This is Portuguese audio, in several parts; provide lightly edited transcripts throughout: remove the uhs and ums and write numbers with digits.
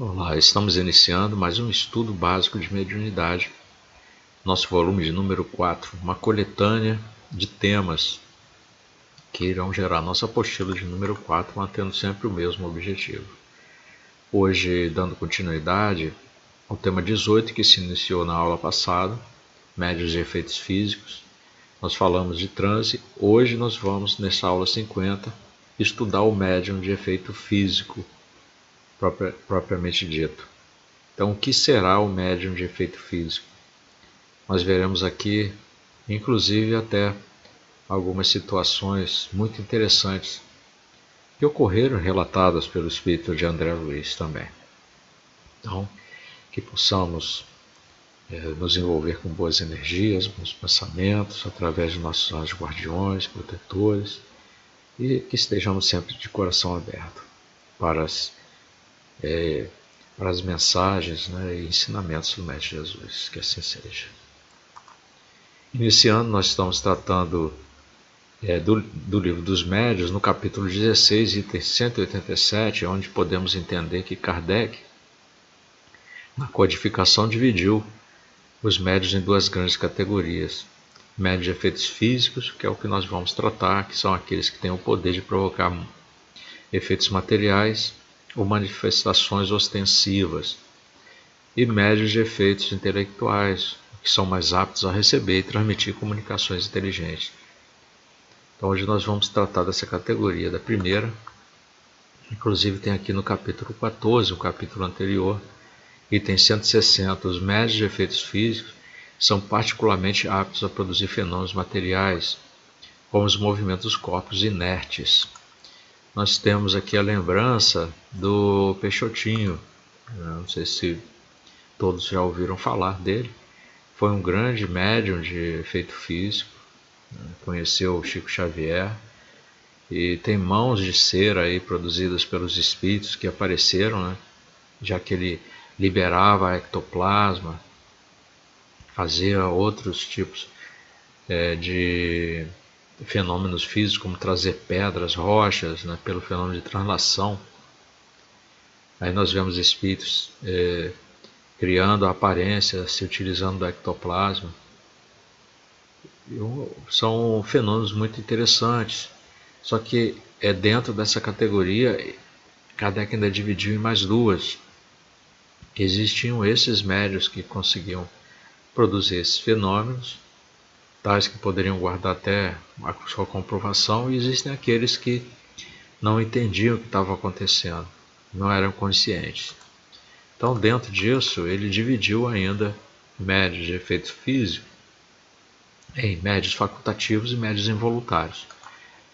Olá, estamos iniciando mais um estudo básico de mediunidade, nosso volume de número 4, uma coletânea de temas que irão gerar nossa apostila de número 4, mantendo sempre o mesmo objetivo. Hoje, dando continuidade ao tema 18 que se iniciou na aula passada, médiuns de efeitos físicos, nós falamos de transe. Hoje nós vamos, nessa aula 50, estudar o médium de efeito físico, propriamente dito. Então, o que será o médium de efeito físico? Nós veremos aqui, inclusive, até algumas situações muito interessantes que ocorreram relatadas pelo espírito de André Luiz também. Então, que possamos nos envolver com boas energias, bons pensamentos, através de nossos anjos guardiões, protetores, e que estejamos sempre de coração aberto para as mensagens, e ensinamentos do Mestre Jesus, que assim seja. Iniciando, nós estamos tratando do livro dos médiuns, no capítulo 16, item 187, onde podemos entender que Kardec, na codificação, dividiu os médiuns em duas grandes categorias. Médiuns de efeitos físicos, que é o que nós vamos tratar, que são aqueles que têm o poder de provocar efeitos materiais ou manifestações ostensivas, e médiuns de efeitos intelectuais, que são mais aptos a receber e transmitir comunicações inteligentes. Então hoje nós vamos tratar dessa categoria da primeira. Inclusive tem aqui no capítulo 14, o capítulo anterior, item 160, os médiuns de efeitos físicos são particularmente aptos a produzir fenômenos materiais, como os movimentos dos corpos inertes. Nós temos aqui a lembrança do Peixotinho, não sei se todos já ouviram falar dele. Foi um grande médium de efeito físico, conheceu o Chico Xavier e tem mãos de cera aí produzidas pelos espíritos que apareceram, já que ele liberava ectoplasma, fazia outros tipos de fenômenos físicos, como trazer pedras, rochas, pelo fenômeno de translação. Aí nós vemos espíritos criando a aparência, se utilizando do ectoplasma. São fenômenos muito interessantes. Só que dentro dessa categoria, Kardec ainda dividiu em mais duas. Existiam esses médiuns que conseguiam produzir esses fenômenos, tais que poderiam guardar até a sua comprovação, e existem aqueles que não entendiam o que estava acontecendo, não eram conscientes. Então, dentro disso, ele dividiu ainda médiuns de efeito físico em médiuns facultativos e médiuns involuntários.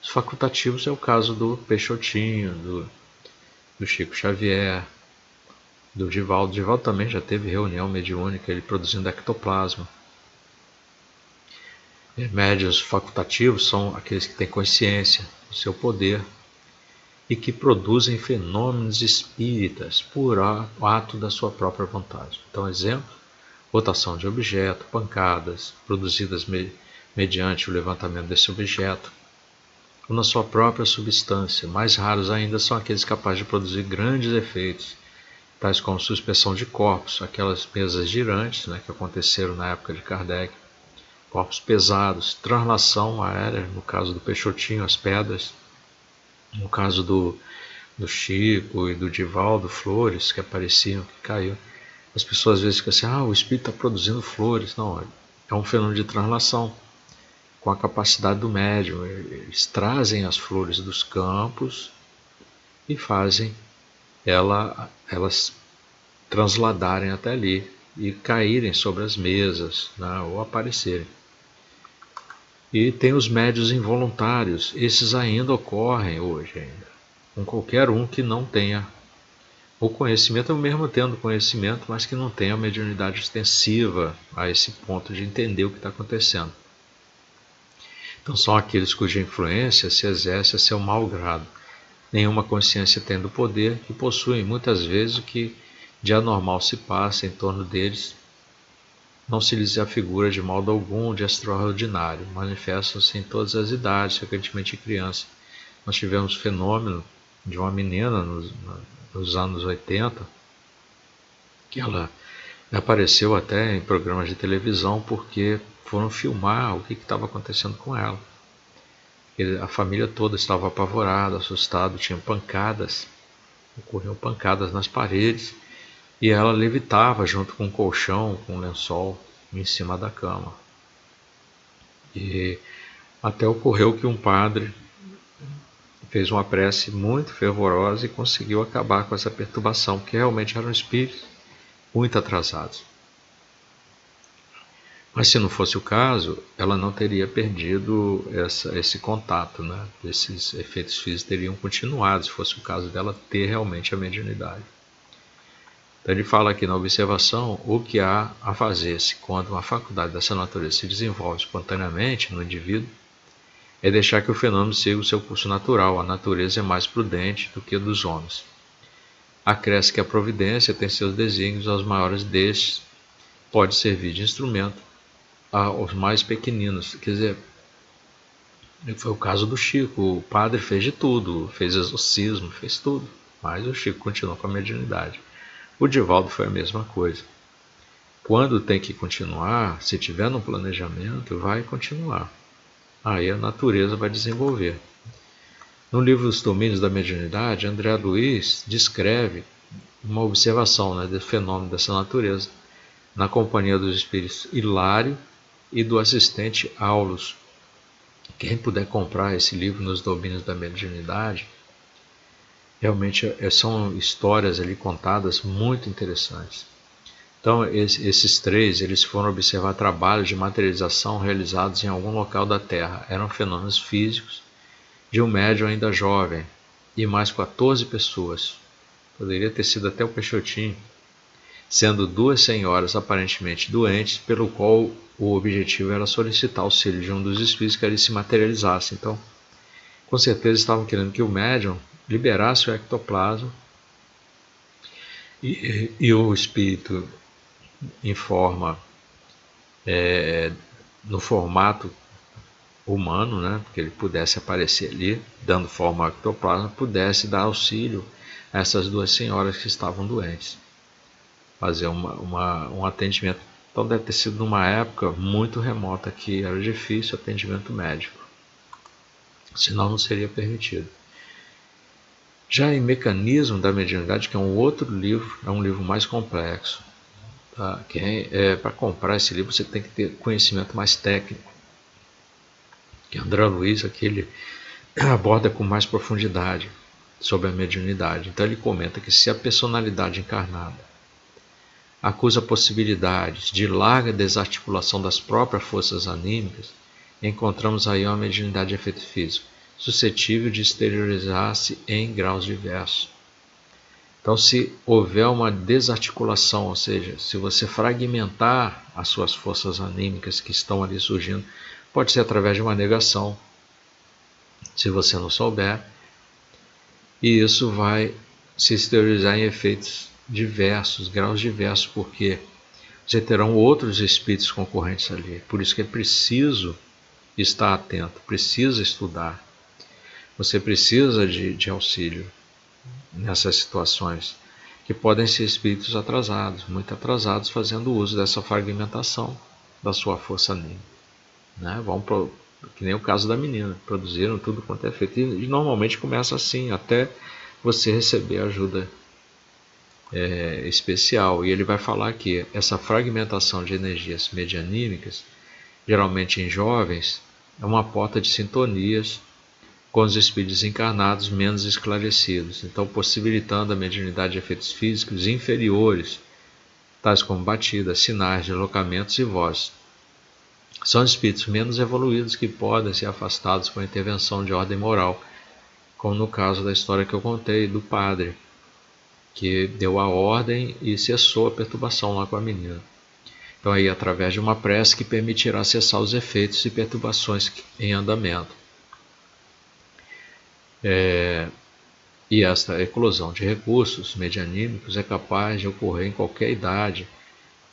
Os facultativos é o caso do Peixotinho, do Chico Xavier, do Divaldo. Divaldo também já teve reunião mediúnica, ele produzindo ectoplasma. Médiuns facultativos são aqueles que têm consciência do seu poder e que produzem fenômenos espíritas por ato da sua própria vontade. Então, exemplo, rotação de objeto, pancadas produzidas mediante o levantamento desse objeto, ou na sua própria substância. Mais raros ainda são aqueles capazes de produzir grandes efeitos, tais como suspensão de corpos, aquelas mesas girantes que aconteceram na época de Kardec, corpos pesados, translação aérea, no caso do Peixotinho, as pedras, no caso do Chico e do Divaldo, flores que apareciam, que caíam. As pessoas às vezes ficam assim, o espírito está produzindo flores. Não, é um fenômeno de translação, com a capacidade do médium. Eles trazem as flores dos campos e fazem elas transladarem até ali e caírem sobre as mesas, ou aparecerem. E tem os médiuns involuntários, esses ainda ocorrem hoje, com qualquer um que não tenha o conhecimento, ou mesmo tendo conhecimento, mas que não tenha a mediunidade extensiva a esse ponto de entender o que está acontecendo. Então são aqueles cuja influência se exerce a seu mau grado, nenhuma consciência tendo poder, que possuem muitas vezes o que de anormal se passa em torno deles, não se lhes afigura de modo algum de extraordinário, manifestam-se em todas as idades, frequentemente crianças. Nós tivemos fenômeno de uma menina nos anos 80, que ela apareceu até em programas de televisão porque foram filmar o que estava acontecendo com ela. A família toda estava apavorada, assustada, tinha pancadas, ocorriam pancadas nas paredes, e ela levitava junto com um colchão, com um lençol, em cima da cama. E até ocorreu que um padre fez uma prece muito fervorosa e conseguiu acabar com essa perturbação, porque realmente eram espíritos muito atrasados. Mas se não fosse o caso, ela não teria perdido esse contato, né? Esses efeitos físicos teriam continuado, se fosse o caso dela ter realmente a mediunidade. Então ele fala aqui na observação, o que há a fazer-se quando uma faculdade dessa natureza se desenvolve espontaneamente no indivíduo, é deixar que o fenômeno siga o seu curso natural. A natureza é mais prudente do que a dos homens. Acresce que a providência tem seus desígnios, aos maiores destes pode servir de instrumento aos mais pequeninos. Quer dizer, foi o caso do Chico. O padre fez de tudo, fez exorcismo, fez tudo, mas o Chico continuou com a mediunidade. O Divaldo foi a mesma coisa. Quando tem que continuar, se tiver no planejamento, vai continuar. Aí a natureza vai desenvolver. No livro Os Domínios da Mediunidade, André Luiz descreve uma observação, né, do fenômeno dessa natureza, na companhia dos espíritos Hilário e do assistente Aulus. Quem puder comprar esse livro Nos Domínios da Mediunidade, realmente são histórias ali contadas muito interessantes. Então, esses três, eles foram observar trabalhos de materialização realizados em algum local da Terra. Eram fenômenos físicos de um médium ainda jovem e mais 14 pessoas. Poderia ter sido até o Peixotinho, sendo 2 senhoras aparentemente doentes, pelo qual o objetivo era solicitar auxílio de um dos espíritos que ali se materializasse. Então, com certeza estavam querendo que o médium liberasse o ectoplasma e o espírito em forma, no formato humano, né, que ele pudesse aparecer ali, dando forma ao ectoplasma, pudesse dar auxílio a essas 2 senhoras que estavam doentes, fazer um atendimento. Então deve ter sido numa época muito remota que era difícil o atendimento médico, senão não seria permitido. Já em Mecanismo da Mediunidade, que é um outro livro, é um livro mais complexo, tá? Para comprar esse livro você tem que ter conhecimento mais técnico, que André Luiz aqui ele aborda com mais profundidade sobre a mediunidade. Então ele comenta que se a personalidade encarnada acusa possibilidades de larga desarticulação das próprias forças anímicas, encontramos aí uma mediunidade de efeito físico, suscetível de exteriorizar-se em graus diversos. Então, se houver uma desarticulação, ou seja, se você fragmentar as suas forças anímicas que estão ali surgindo, pode ser através de uma negação, se você não souber, e isso vai se exteriorizar em efeitos diversos, graus diversos, porque você terão outros espíritos concorrentes ali. Por isso que é preciso estar atento, precisa estudar. Você precisa de auxílio nessas situações, que podem ser espíritos atrasados, muito atrasados, fazendo uso dessa fragmentação da sua força anímica. Né? Que nem o caso da menina, produziram tudo quanto é feito. E normalmente começa assim, até você receber ajuda especial. E ele vai falar que essa fragmentação de energias medianímicas, geralmente em jovens, é uma porta de sintonias com os espíritos encarnados menos esclarecidos, então possibilitando a mediunidade de efeitos físicos inferiores, tais como batidas, sinais, deslocamentos e vozes. São espíritos menos evoluídos que podem ser afastados com intervenção de ordem moral, como no caso da história que eu contei do padre, que deu a ordem e cessou a perturbação lá com a menina. Então aí através de uma prece que permitirá cessar os efeitos e perturbações em andamento. E esta eclosão de recursos medianímicos é capaz de ocorrer em qualquer idade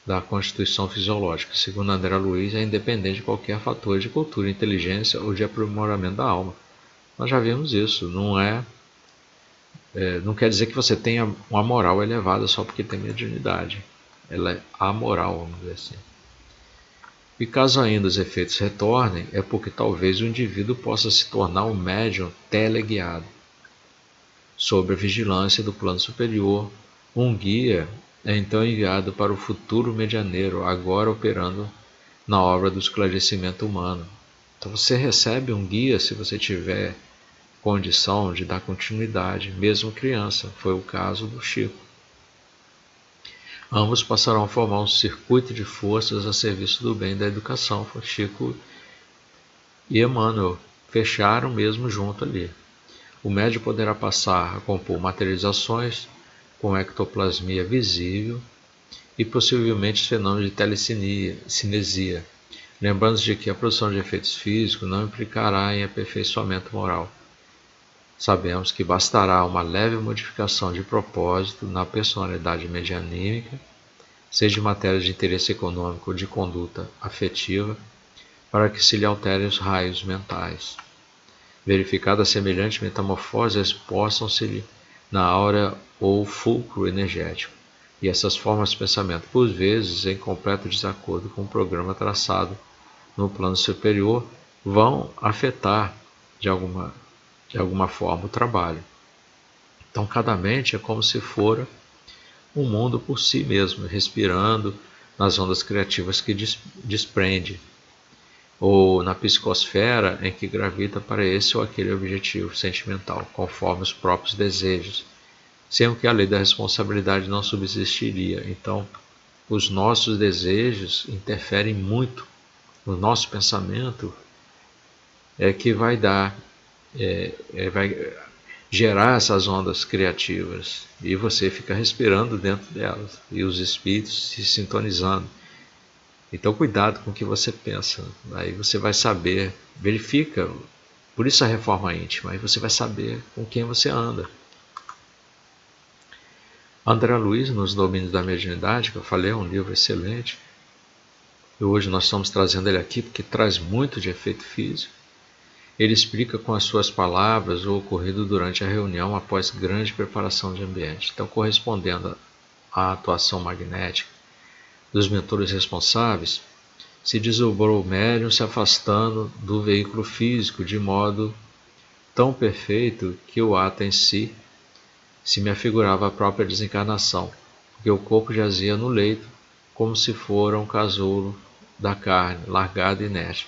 da constituição fisiológica. Segundo André Luiz, é independente de qualquer fator de cultura, inteligência ou de aprimoramento da alma. Nós já vimos isso, não quer dizer que você tenha uma moral elevada só porque tem mediunidade. ela é amoral, vamos dizer assim. E caso ainda os efeitos retornem, é porque talvez o indivíduo possa se tornar um médium teleguiado. Sob a vigilância do plano superior, um guia é então enviado para o futuro medianeiro, agora operando na obra do esclarecimento humano. Então você recebe um guia se você tiver condição de dar continuidade, mesmo criança. Foi o caso do Chico. Ambos passarão a formar um circuito de forças a serviço do bem e da educação. Chico e Emmanuel fecharam mesmo junto ali. O médium poderá passar a compor materializações com ectoplasmia visível e possivelmente fenômenos de telecinesia, lembrando-se de que a produção de efeitos físicos não implicará em aperfeiçoamento moral. Sabemos que bastará uma leve modificação de propósito na personalidade medianímica, seja em matéria de interesse econômico ou de conduta afetiva, para que se lhe alterem os raios mentais. Verificada semelhante metamorfose, expostam-se-lhe na aura ou fulcro energético, e essas formas de pensamento, por vezes, em completo desacordo com o programa traçado no plano superior, vão afetar de alguma forma o trabalho. Então, cada mente é como se fora um mundo por si mesmo, respirando nas ondas criativas que desprende, ou na psicosfera em que gravita para esse ou aquele objetivo sentimental, conforme os próprios desejos, sendo que a lei da responsabilidade não subsistiria. Então, os nossos desejos interferem muito no nosso pensamento, que vai vai gerar essas ondas criativas, e você fica respirando dentro delas, e os espíritos se sintonizando. Então cuidado com o que você pensa, aí você vai saber, verifica, por isso a reforma íntima, aí você vai saber com quem você anda. André Luiz, nos Domínios da Mediunidade, que eu falei, é um livro excelente, e hoje nós estamos trazendo ele aqui porque traz muito de efeito físico. Ele explica com as suas palavras o ocorrido durante a reunião após grande preparação de ambiente. Então, correspondendo à atuação magnética dos mentores responsáveis, se desobrou o médium se afastando do veículo físico de modo tão perfeito que o ato em si se me afigurava a própria desencarnação, porque o corpo jazia no leito como se fora um casulo da carne, largado e inerte.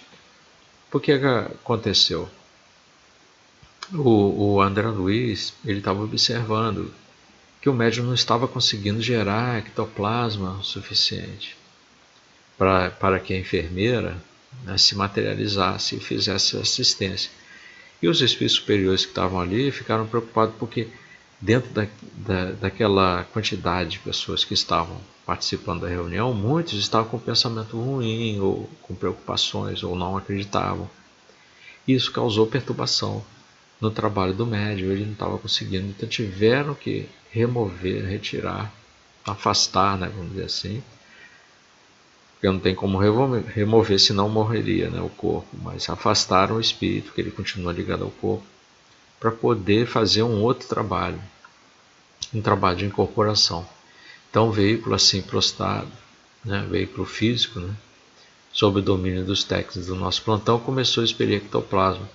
Por que aconteceu? O André Luiz estava observando que o médium não estava conseguindo gerar ectoplasma o suficiente para que a enfermeira, né, se materializasse e fizesse assistência. E os espíritos superiores que estavam ali ficaram preocupados porque dentro daquela quantidade de pessoas que estavam participando da reunião, muitos estavam com pensamento ruim, ou com preocupações, ou não acreditavam. Isso causou perturbação no trabalho do médium, ele não estava conseguindo, então tiveram que remover, retirar, afastar, né, vamos dizer assim, porque não tem como remover, senão morreria, né, o corpo, mas afastaram o espírito, que ele continua ligado ao corpo, para poder fazer um outro trabalho, um trabalho de incorporação. Então o veículo assim prostrado, né, veículo físico, né, sob o domínio dos técnicos do nosso plantão, começou a expelir ectoplasma,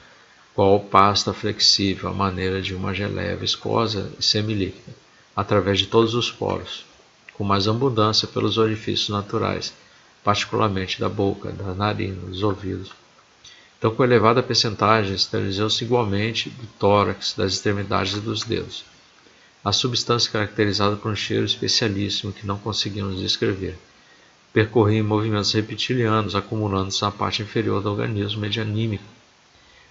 qual pasta flexível, à maneira de uma geleia viscosa e semilíquida, através de todos os poros, com mais abundância pelos orifícios naturais, particularmente da boca, da narina, dos ouvidos. Então, com elevada percentagem, esterilizou-se igualmente do tórax, das extremidades e dos dedos. A substância caracterizada por um cheiro especialíssimo que não conseguimos descrever. Percorria em movimentos reptilianos, acumulando-se na parte inferior do organismo medianímico,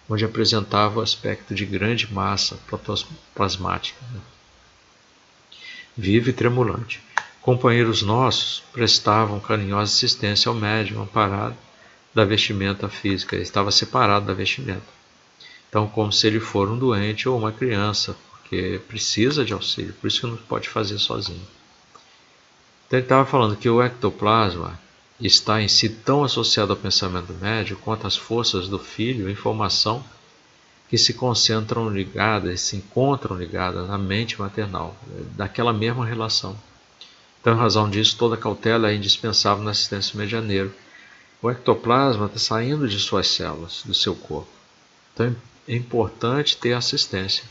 onde apresentava o aspecto de grande massa protoplasmática, né, viva e tremulante. Companheiros nossos prestavam carinhosa assistência ao médium amparado da vestimenta física, ele estava separado da vestimenta. Então, como se ele for um doente ou uma criança, porque precisa de auxílio, por isso que não pode fazer sozinho. Então, ele estava falando que o ectoplasma está em si tão associado ao pensamento médio quanto as forças do filho em formação que se concentram ligadas, se encontram ligadas na mente maternal, daquela mesma relação. Então, em razão disso, toda cautela é indispensável na assistência ao medianeiro. O ectoplasma está saindo de suas células, do seu corpo. Então, é importante ter assistência.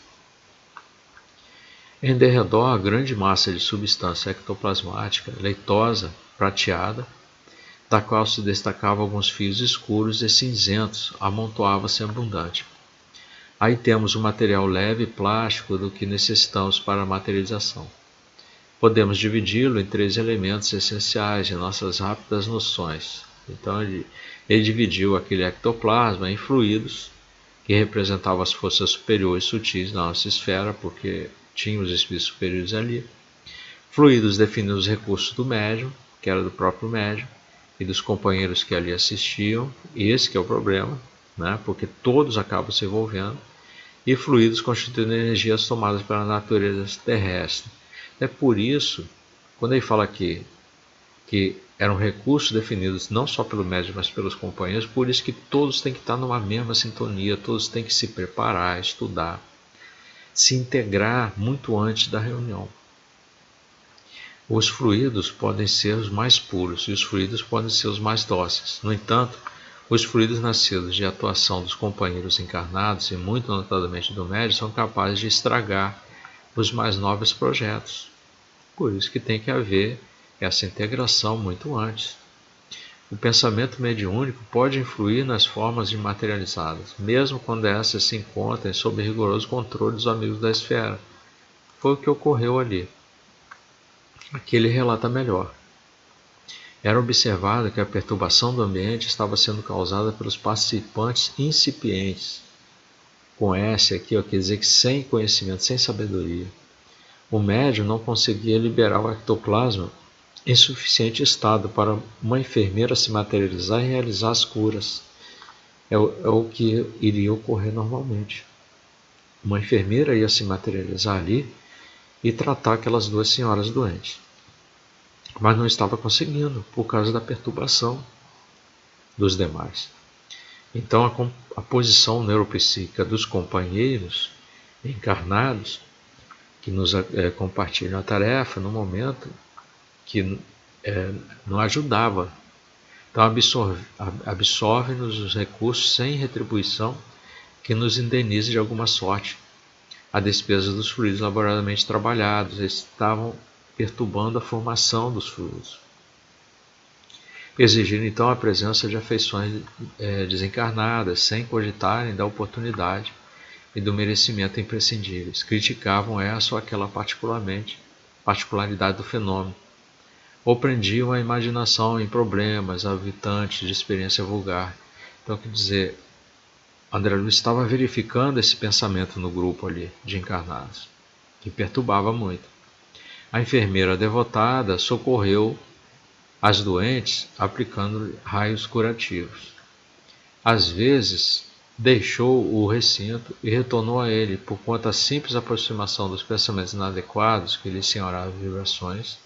Em derredor, a grande massa de substância ectoplasmática, leitosa, prateada, da qual se destacavam alguns fios escuros e cinzentos, amontoava-se abundante. Aí temos o material leve e plástico do que necessitamos para a materialização. Podemos dividi-lo em 3 elementos essenciais em nossas rápidas noções. Então ele dividiu aquele ectoplasma em fluidos, que representavam as forças superiores sutis da nossa esfera, porque tinha os espíritos superiores ali. Fluidos definindo os recursos do médium, que era do próprio médium, e dos companheiros que ali assistiam, e esse que é o problema, né? Porque todos acabam se envolvendo, e fluidos constituindo energias tomadas pela natureza terrestre. É por isso, quando ele fala aqui que eram recursos definidos não só pelo médium, mas pelos companheiros, por isso que todos têm que estar numa mesma sintonia, todos têm que se preparar, estudar, se integrar muito antes da reunião. Os fluidos podem ser os mais puros e os fluidos podem ser os mais dóceis. No entanto, os fluidos nascidos de atuação dos companheiros encarnados, e muito notadamente do médium, são capazes de estragar os mais nobres projetos. Por isso que tem que haver essa integração muito antes. O pensamento mediúnico pode influir nas formas materializadas, mesmo quando essas se encontrem sob rigoroso controle dos amigos da esfera. Foi o que ocorreu ali. Aqui ele relata melhor. Era observado que a perturbação do ambiente estava sendo causada pelos participantes incipientes. Com S aqui, quer dizer que sem conhecimento, sem sabedoria. O médium não conseguia liberar o ectoplasma em suficiente estado para uma enfermeira se materializar e realizar as curas. É o que iria ocorrer normalmente. Uma enfermeira ia se materializar ali e tratar aquelas 2 senhoras doentes. Mas não estava conseguindo, por causa da perturbação dos demais. Então a posição neuropsíquica dos companheiros encarnados, que nos compartilham a tarefa no momento, que não ajudava. Então absorve-nos os recursos sem retribuição que nos indenize de alguma sorte. A despesa dos fluidos laboratoriamente trabalhados, eles estavam perturbando a formação dos fluidos. Exigindo então a presença de afeições desencarnadas, sem cogitarem da oportunidade e do merecimento imprescindíveis. Criticavam essa ou aquela particularidade do fenômeno, ou prendiam a imaginação em problemas habitantes de experiência vulgar. Então, quer dizer, André Luiz estava verificando esse pensamento no grupo ali de encarnados, que perturbava muito. A enfermeira devotada socorreu as doentes aplicando raios curativos. Às vezes, deixou o recinto e retornou a ele, por conta da simples aproximação dos pensamentos inadequados que lhe senhoravam vibrações,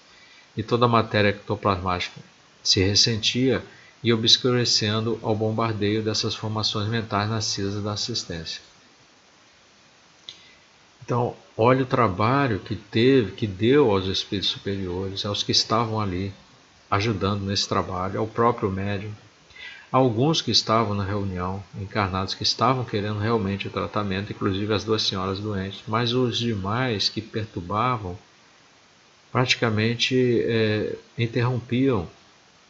e toda a matéria ectoplasmática se ressentia e obscurecendo ao bombardeio dessas formações mentais nascidas da assistência. Então, olha o trabalho que deu aos espíritos superiores, aos que estavam ali, ajudando nesse trabalho, ao próprio médium, alguns que estavam na reunião, encarnados que estavam querendo realmente o tratamento, inclusive as 2 senhoras doentes, mas os demais que perturbavam, praticamente interrompiam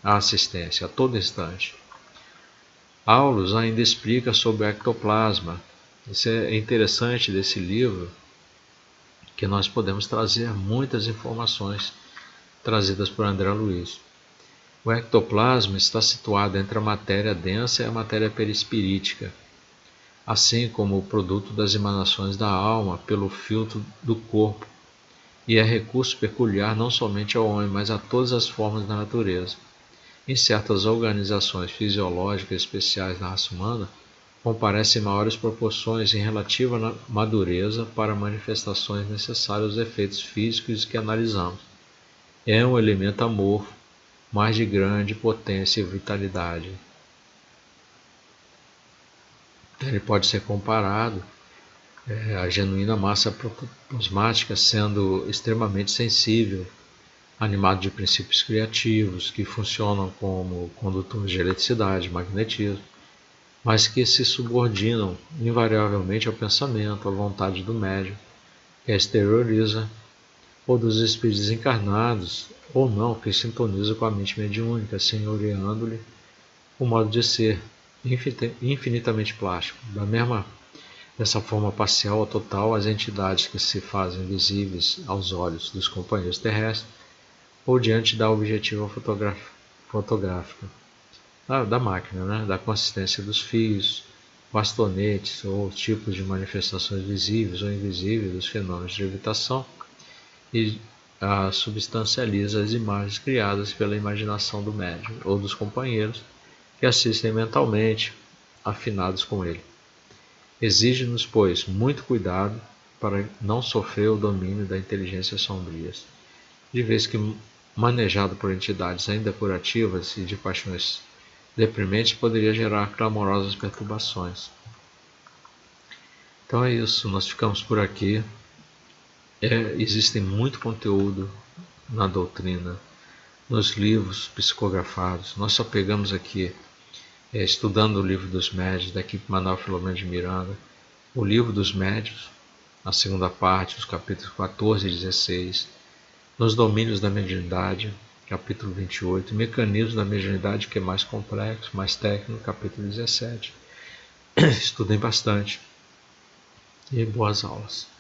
a assistência a todo instante. Aulus ainda explica sobre o ectoplasma. Isso é interessante desse livro, que nós podemos trazer muitas informações trazidas por André Luiz. O ectoplasma está situado entre a matéria densa e a matéria perispirítica, assim como o produto das emanações da alma pelo filtro do corpo, e é recurso peculiar não somente ao homem, mas a todas as formas da natureza. Em certas organizações fisiológicas especiais na raça humana, comparece em maiores proporções em relativa madureza para manifestações necessárias aos efeitos físicos que analisamos. É um elemento amorfo, mas de grande potência e vitalidade. Ele pode ser comparado à genuína massa protoplasmática, sendo extremamente sensível animado de princípios criativos que funcionam como condutores de eletricidade, magnetismo, mas que se subordinam invariavelmente ao pensamento, à vontade do médium, que a exterioriza, ou dos espíritos encarnados, ou não, que sintoniza com a mente mediúnica, senhoreando-lhe o modo de ser, infinitamente plástico. Dessa forma parcial ou total, as entidades que se fazem visíveis aos olhos dos companheiros terrestres, ou diante da objetiva fotográfica da máquina, né? Da consistência dos fios, bastonetes ou tipos de manifestações visíveis ou invisíveis dos fenômenos de levitação, e substancializa as imagens criadas pela imaginação do médium ou dos companheiros que assistem mentalmente, afinados com ele. Exige-nos, pois, muito cuidado para não sofrer o domínio da inteligência sombrias, de vez que manejado por entidades ainda curativas e de paixões deprimentes poderia gerar clamorosas perturbações. Então é isso, nós ficamos por aqui. Existe muito conteúdo na doutrina, nos livros psicografados. Nós só pegamos aqui, estudando o livro dos médios, da equipe Manuel Filomeno de Miranda, o livro dos médios, a segunda parte, os capítulos 14 e 16, nos domínios da mediunidade, capítulo 28, mecanismos da mediunidade, que é mais complexo, mais técnico, capítulo 17. Estudem bastante e boas aulas.